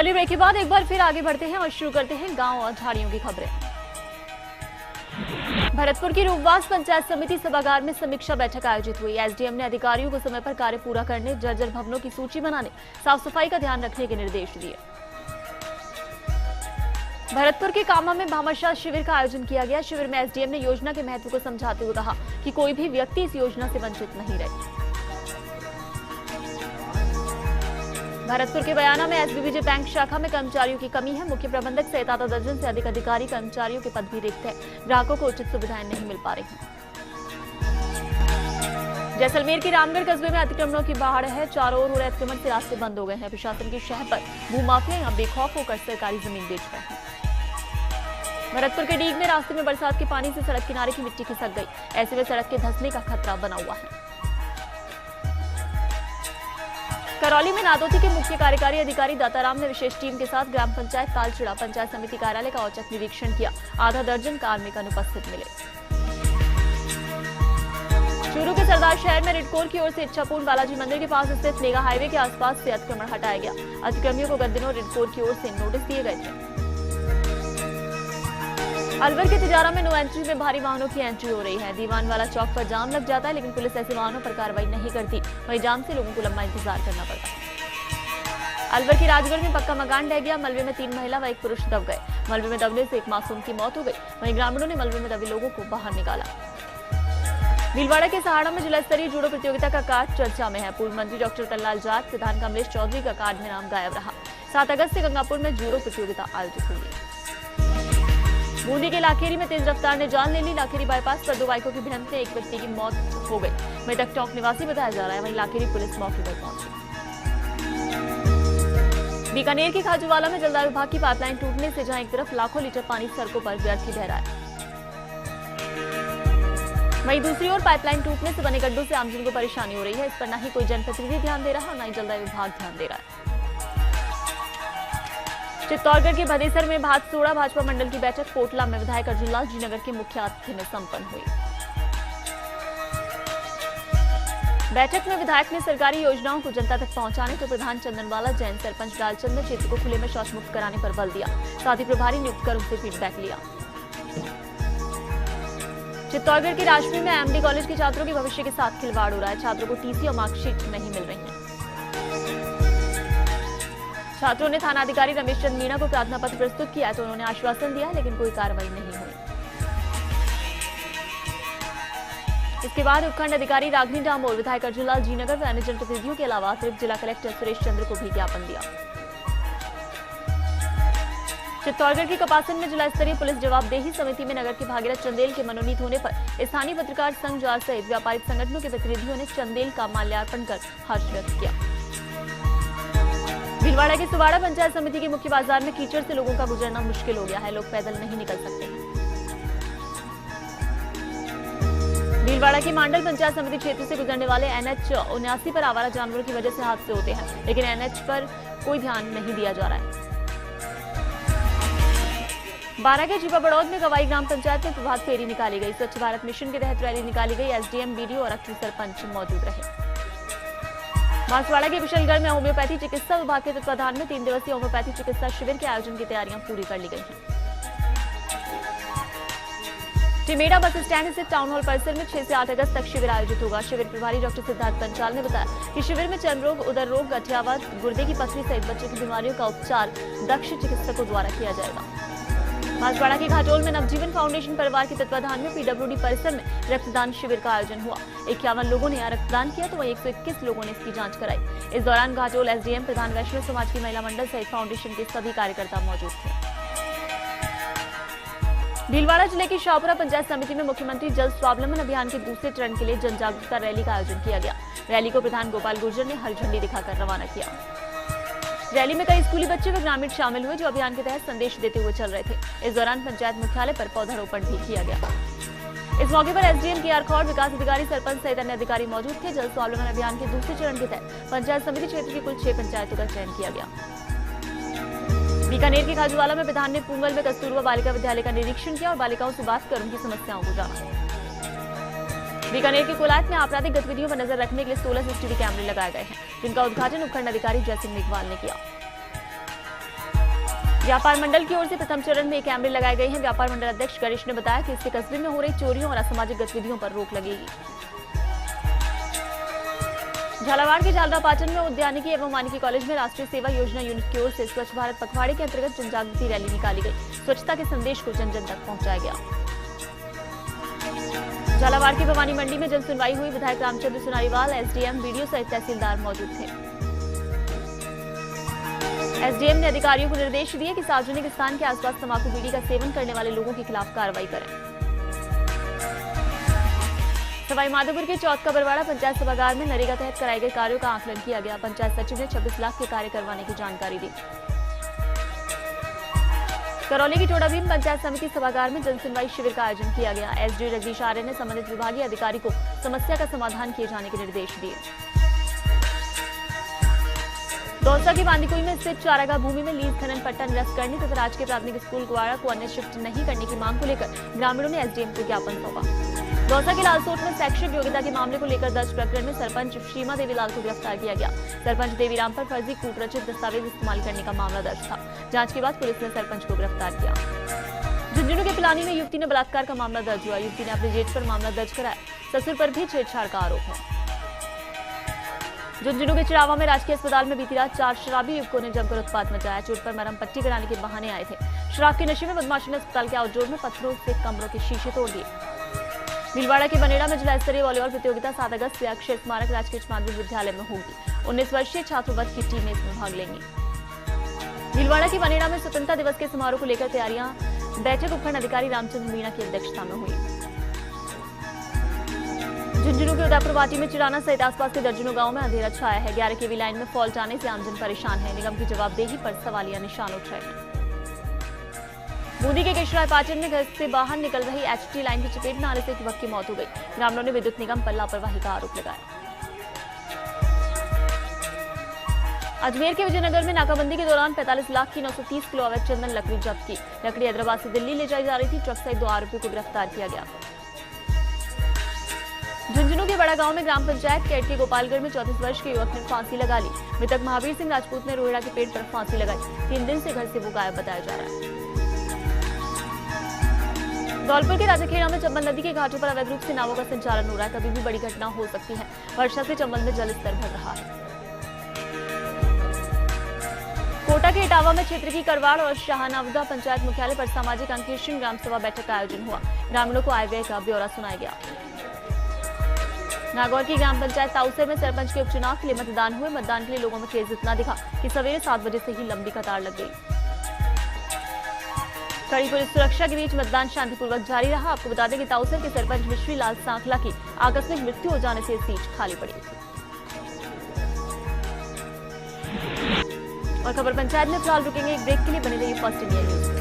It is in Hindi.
चलिए ब्रेक के बाद एक बार फिर आगे बढ़ते हैं और शुरू करते हैं गांव और झाड़ियों की खबरें। भरतपुर की रूपवास पंचायत समिति सभागार में समीक्षा बैठक आयोजित हुई। एसडीएम ने अधिकारियों को समय पर कार्य पूरा करने, जर्जर भवनों की सूची बनाने, साफ सफाई का ध्यान रखने के निर्देश दिए। भरतपुर के कामा में भामाशाह शिविर का आयोजन किया गया। शिविर में एसडीएम ने योजना के महत्व को समझाते हुए कहा कि कोई भी व्यक्ति इस योजना से वंचित नहीं रहे। भरतपुर के बयाना में एसबीबीजे बैंक शाखा में कर्मचारियों की कमी है। मुख्य प्रबंधक सहित आधा दर्जन से अधिक अधिकारी कर्मचारियों के पद भी रिक्त हैं। ग्राहकों को उचित सुविधाएं नहीं मिल पा रही हैं। जैसलमेर के रामगढ़ कस्बे में अतिक्रमणों की बाढ़ है। चारों ओर हो रहे अतिक्रमण से रास्ते बंद हो गए हैं। प्रशासन की शहर पर भूमाफिया यहां बेखौफ होकर सरकारी जमीन बेच रहे हैं। भरतपुर के डीग में रास्ते में बरसात के पानी से सड़क किनारे की मिट्टी खिसक गई। ऐसे में सड़क के धंसने का खतरा बना हुआ है। करौली में नादौती के मुख्य कार्यकारी अधिकारी दाताराम ने विशेष टीम के साथ ग्राम पंचायत तालचिड़ा पंचायत समिति कार्यालय का औचक निरीक्षण किया। आधा दर्जन कार्मिक अनुपस्थित मिले। चूरू के सरदार शहर में रिडकोर की ओर से इच्छापूर्ण बालाजी मंदिर के पास स्थित मेगा हाईवे के आसपास से अतिक्रमण हटाया गया। अतिक्रमियों को गत दिनों रिडकोर की ओर से नोटिस दिए गए थे। अलवर के तिजारा में नो एंट्री में भारी वाहनों की एंट्री हो रही है। दीवानवाला चौक पर जाम लग जाता है, लेकिन पुलिस ऐसे वाहनों पर कार्रवाई नहीं करती। वहीं जाम से लोगों को लंबा इंतजार करना पड़ता है। अलवर के राजगढ़ में पक्का मकान ढह गया। मलबे में 3 महिला व 1 पुरुष दब गए। मलबे में दबने से एक मासूम की मौत हो गई। वहीं ग्रामीणों ने मलबे में दबे लोगों को बाहर निकाला। भीलवाड़ा के सहाड़ा में जिला स्तरीय जूडो प्रतियोगिता का कार्ड चर्चा में है। पूर्व मंत्री डॉक्टर तल्लाल जाट, प्रधान कमलेश चौधरी का कार्ड में नाम गायब रहा। 7 अगस्त से गंगापुर में जूडो प्रतियोगिता आयोजित हुई। बूंदी के लाखेरी में तेज रफ्तार ने जान ले ली। लाखेरी बाईपास पर 2 बाइकों की भिड़ंत में एक व्यक्ति की मौत हो गई। मृतक टोंक निवासी बताया जा रहा है। वहीं लाखेरी पुलिस मौके पर पहुंची। बीकानेर के खाजूवाला में जलदाय विभाग की पाइपलाइन टूटने से जहां एक तरफ लाखों लीटर पानी सड़कों पर व्यर्थ ही बह रहा है, वहीं दूसरी ओर पाइपलाइन टूटने से बने गड्ढों से आमजन को परेशानी हो रही है। इस पर न ही कोई जनप्रतिनिधि ध्यान दे रहा और न ही जलदाय विभाग ध्यान दे रहा है। चित्तौड़गढ़ के भदेसर में भाजसोड़ा भाजपा मंडल की बैठक कोटला में विधायक अर्जुनलाल जी नगर के मुख्य आतिथ्य में संपन्न हुई। बैठक में विधायक ने सरकारी योजनाओं को जनता तक पहुंचाने तो प्रधान चंदनवाला जैन सरपंच लालचंद ने क्षेत्र को खुले में शौच मुक्त कराने पर बल दिया। साथ ही प्रभारी नियुक्त कर उनसे फीडबैक लिया। चित्तौड़गढ़ के राजपुर में एमडी कॉलेज के छात्रों के भविष्य के साथ खिलवाड़ हो रहा है। छात्रों को टीसी और मार्कशीट नहीं मिल रही है। छात्रों ने थानाधिकारी रमेश चंद मीणा को प्रार्थना पत्र प्रस्तुत किया तो उन्होंने आश्वासन दिया, लेकिन कोई कार्रवाई नहीं हुई। इसके बाद उपखंड अधिकारी रागिनी डामोर, विधायक अर्जुनलाल जी नगर व अन्य जनप्रतिनिधियों के अलावा अतिरिक्त जिला कलेक्टर सुरेश चंद्र को भी ज्ञापन दिया। चित्तौड़गढ़ के कपासन में जिला स्तरीय पुलिस जवाबदेही समिति में नगर के भागीरथ चंदेल के मनोनीत होने पर स्थानीय पत्रकार संघ जार सहित व्यापारिक संगठनों के प्रतिनिधियों ने चंदेल का माल्यार्पण कर हर्ष व्यक्त किया। भीलवाड़ा के सुवाड़ा पंचायत समिति के मुख्य बाजार में कीचड़ से लोगों का गुजरना मुश्किल हो गया है। लोग पैदल नहीं निकल सकते हैं। भीलवाड़ा की मांडल पंचायत समिति क्षेत्र से गुजरने वाले NH 79 पर आवारा जानवरों की वजह से हादसे होते हैं, लेकिन NH पर कोई ध्यान नहीं दिया जा रहा है। बारा के जीवा बड़ौद में गवाई ग्राम पंचायत में प्रभात फेरी निकाली गई। स्वच्छ भारत मिशन के तहत रैली निकाली गई। एसडीएम, बीडीओ और अक्टू सरपंच मौजूद रहे। बांसवाड़ा के विशलगढ़ में होम्योपैथी चिकित्सा विभाग के तत्वाधान में 3 दिवसीय होम्योपैथी चिकित्सा शिविर के आयोजन की तैयारियां पूरी कर ली गई हैं। टिमेड़ा बस स्टैंड स्थित टाउन हॉल परिसर में 6 से 8 अगस्त तक शिविर आयोजित होगा। शिविर प्रभारी डॉक्टर सिद्धार्थ पंचाल ने बताया कि शिविर में चर्म रोग, उदर रोग, गठियावात, गुर्दे की पथरी सहित बच्चों की बीमारियों का उपचार दक्ष चिकित्सकों द्वारा किया जाएगा। बांसवाड़ा के घाटोल में नवजीवन फाउंडेशन परिवार के तत्वाधान में पीडब्ल्यूडी परिसर में रक्तदान शिविर का आयोजन हुआ। 51 लोगों ने यहाँ रक्तदान किया तो वहीं 121 लोगों ने इसकी जांच कराई। इस दौरान घाटोल एसडीएम, प्रधान वैष्णव समाज की महिला मंडल सहित फाउंडेशन के सभी कार्यकर्ता मौजूद थे। भीलवाड़ा जिले की शाहपुरा पंचायत समिति में मुख्यमंत्री जल स्वावलंबन अभियान के दूसरे चरण के लिए जन जागरूकता रैली का आयोजन किया गया। रैली को प्रधान गोपाल गुर्जर ने हरी झंडी दिखाकर रवाना किया। रैली में कई स्कूली बच्चे व ग्रामीण शामिल हुए जो अभियान के तहत संदेश देते हुए चल रहे थे। इस दौरान पंचायत मुख्यालय पर पौधारोपण भी किया गया। इस मौके पर एसडीएम के आर खौड़, विकास अधिकारी, सरपंच सहित अन्य अधिकारी मौजूद थे। जल स्वावलंबन अभियान के दूसरे चरण के तहत पंचायत समिति क्षेत्र की कुल 6 पंचायतों का चयन किया गया। बीकानेर के खाजूवाला में प्रधान ने पुंगल में कस्तूरबा बालिका विद्यालय का निरीक्षण किया और बालिकाओं से बात कर उनकी समस्याओं को जाना। बीकानेर के कोलायत में आपराधिक गतिविधियों पर नजर रखने के लिए 16 सीसीटीवी कैमरे लगाए गए हैं, जिनका उद्घाटन उपखंड अधिकारी जयसिंह मेघवाल ने किया। व्यापार मंडल की ओर से प्रथम चरण में कैमरे लगाए गए हैं। व्यापार मंडल अध्यक्ष गणेश ने बताया कि इससे कस्बे में हो रही चोरियों और असामाजिक गतिविधियों पर रोक लगेगी। झालावाड़ के झालरापाटन में उद्यानिकी एवं वानिकी कॉलेज में राष्ट्रीय सेवा योजना यूनिट की ओर से स्वच्छ भारत पखवाड़े के अंतर्गत जनजागृति रैली निकाली गई। स्वच्छता के संदेश को जन जन तक पहुंचाया गया। झालावाड़ की भवानी मंडी में जन सुनवाई हुई। विधायक रामचंद्र सुनारीवाल, एसडीएम, बीडीओ सहित तहसीलदार मौजूद थे। एसडीएम ने अधिकारियों को निर्देश दिए कि सार्वजनिक स्थान के आसपास तंबाकू बीड़ी का सेवन करने वाले लोगों के खिलाफ कार्रवाई करें। सवाईमाधोपुर के चौथ का बरवाड़ा पंचायत सभागार में नरेगा तहत कराए गए कार्यों का आकलन किया गया। पंचायत सचिव ने 26 लाख के कार्य करवाने की जानकारी दी। करौली की टोडाभीम पंचायत समिति सभागार में जन सुनवाई शिविर का आयोजन किया गया। एसडीओ जगदीश आर्य ने संबंधित विभागीय अधिकारी को समस्या का समाधान किए जाने के निर्देश दिए। दौसा की बांदीकुई में स्थित चारागाह भूमि में लीज खनन पट्टा निरस्त करने तथा राजकीय प्राथमिक स्कूल कुवाड़ा को अन्य शिफ्ट नहीं करने की मांग को लेकर ग्रामीणों ने एसडीएम को ज्ञापन सौंपा। दौसा के लालसोट में शैक्षिक योग्यता के मामले को लेकर दर्ज प्रकरण में सरपंच सीमा देवीलाल को गिरफ्तार किया गया। सरपंच देवीराम पर फर्जी कूटरचित दस्तावेज इस्तेमाल करने का मामला दर्ज था। जांच के बाद पुलिस ने सरपंच को गिरफ्तार किया। झुंझुनू के पिलानी में युवती ने बलात्कार का मामला दर्ज हुआ। युवती ने अपने जेठ पर मामला दर्ज कराया। ससुर पर भी छेड़छाड़ का आरोप है। झुंझुनू के चिड़ावा में राजकीय अस्पताल में बीती रात 4 शराबी युवकों ने जमकर उत्पात मचाया। चोट पर मरहम पट्टी कराने के बहाने आए थे। शराब के नशे में बदमाशों ने अस्पताल के आउटडोर में पत्थरों से कमरों के शीशे तोड़ दिए। भीलवाड़ा के बनेड़ा में जिला स्तरीय वॉलीबॉल प्रतियोगिता 7 अगस्त से अक्षय स्मारक राजकीय माध्यमिक विद्यालय में होगी। 19 वर्षीय छात्र वर्ग की टीमें इसमें भाग लेंगी। भीलवाड़ा के बनेड़ा में स्वतंत्रता दिवस के समारोह को लेकर तैयारियां बैठक उपखंड अधिकारी रामचंद्र मीणा की अध्यक्षता में हुई। झुंझुनू के उदयपुर वाटी में चिराना सहित आसपास के दर्जनों गांवों में अंधेरा छाया है। 11 केवी लाइन में फॉल्ट आने से आमजन परेशान है। निगम की जवाबदेही पर सवालिया निशान उठ रहे हैं। बूंदी के केशरापाटन में घर से बाहर निकल रही एचटी लाइन की चपेट में आने से एक युवक की मौत हो गई। ग्रामीणों ने विद्युत निगम पर लापरवाही का आरोप लगाया। अजमेर के विजयनगर में नाकाबंदी के दौरान 45 लाख की 930 किलो अवैध चंदन लकड़ी जब्त की। लकड़ी हैदराबाद से दिल्ली ले जाई जा रही थी। ट्रक सहित 2 आरोपियों को गिरफ्तार किया गया। झुंझुनू के बड़ा गांव में ग्राम पंचायत कैट के गोपालगढ़ में 34 वर्ष के युवक ने फांसी लगा ली। मृतक महावीर सिंह राजपूत ने रोहिड़ा के पेड़ पर फांसी लगाई। 3 दिन से घर से वो गायब बताया जा रहा है। धौलपुर के राजाखेड़ा में चंबल नदी के घाटों पर अवैध रूप से नावों का संचालन हो रहा है। कभी भी बड़ी घटना हो सकती है। वर्षा से चंबल में जलस्तर बढ़ रहा है। कोटा के इटावा में क्षेत्र की करवाड़ और शाहनावदा पंचायत मुख्यालय पर सामाजिक अंकेक्षण ग्राम सभा बैठक का आयोजन हुआ। ग्रामीणों को आय व्यय का ब्यौरा सुनाया गया। नागौर की ग्राम पंचायत ताउसर में सरपंच के उपचुनाव के लिए मतदान हुए। मतदान के लिए लोगों में क्रेज इतना दिखा कि सवेरे 7 बजे से ही लंबी कतार लग गई। कड़ी पुलिस सुरक्षा के बीच मतदान शांतिपूर्वक जारी रहा। आपको बता दें कि ताउसर के सरपंच विश्वी लाल सांखला की आकस्मिक मृत्यु हो जाने से सीट खाली पड़ी थी। और खबर पंचायत में फिलहाल रुकेंगे एक ब्रेक के लिए। बने रहिए फर्स्ट इंडिया न्यूज।